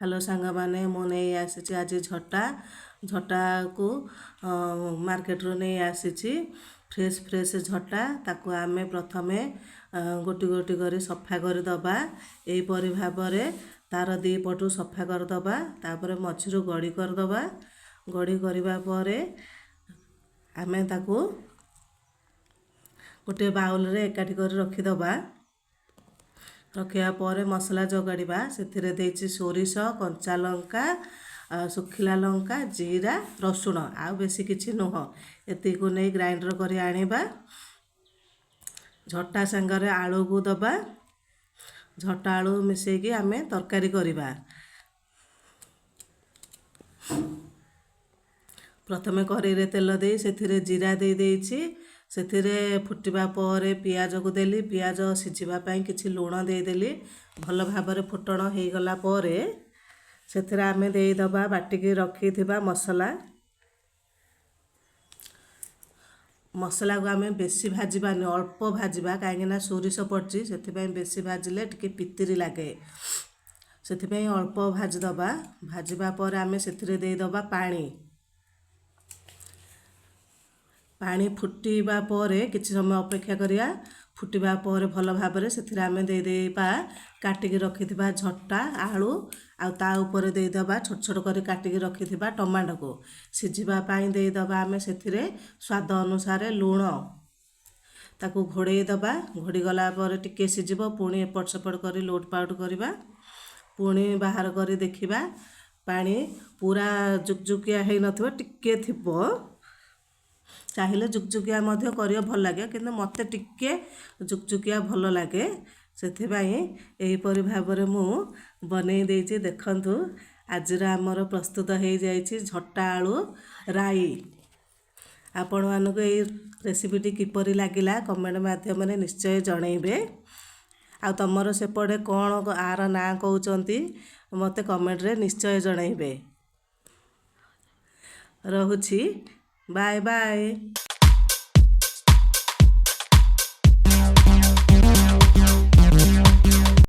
Hello सांग माने मु नहीं आसी आज झटा झटा को मार्केट रो नहीं आसी फ्रेश फ्रेश झटा ताकू आमे प्रथमे गोटी गोटी करी सफा कर दबा एपरि भाबरे तार दी पटू सफा कर दबा तापर मझिरु गड़ी कर दबा गड़ी करबा परे आमे ताकू गोटे बाउल रे एकाठी कर रखी दबा रखिया पर मसला जगाड़िबा सेथिरे देछि सोरिष कंचा लंका सुखिला लंका जीरा रसुण आ बेसी किछि नुह एति को नै ग्राइंडर करी आनिबा झटा संगरे आलू को दबा झटा आलू मिसै कि आमे तरकारी करिबा प्रथमे कढ़ई रे तेल दे सेथिरे जीरा दे देछि सेथिरे फुटिबा परे पियाज को देली पियाज सिझिबा पई किछि लूण दे देली भल भाबरे फुटण हे गला परे सेथिरे आमे दे दबा बाटी के रखी थिबा मसला मसला को आमे बेसी भाजिबानी अल्प भाजिबा काहेकि ना सोरिष पड़ची सेथि पई बेसी भाजिले टिके पितिरी लागे सेथि पई अल्प भाजी दबा भाजिबा पर आमे सेथिरे दे दबा पानी पानी फुटिबा परे किछि समय अपेक्षा करिया फुटिबा परे भल भाबरे सेथिरे आमे दे देबा काटी के रखिथिबा झट्टा आलू आ ता ऊपर दे देबा छोट छोट करी काटी के रखिथिबा टमाटो को सिझिबा पई दे देबा आमे सेथिरे स्वाद अनुसार लूण ताकू घोड़े दबा घोड़ी गला पर टिके सिझिबो पुणी एपट सेपट करी लोट पाउट करबा पुणी बाहर करी देखिबा पानी पूरा जुकजुकिया हे नथिबो टिके थिबो चाहिए जुकजुकिया मध्य करियो भल लागे किंतु मते टिके जुकजुकिया भल लागे सेथिबाई एहीपरि भाबरे मु बनै देछि देखंतु आजरा हमर प्रस्तुत हो जाइछि झट्टा आलू राई आपण मानको ए रेसिपीटी किपरि लागिला कमेंट माध्यम रे निश्चय जणैबे आ तमरो सेपड़े कोन आर ना कहउचंती मते कमेंट रे निश्चय जणैबे रहुछि बाय बाय।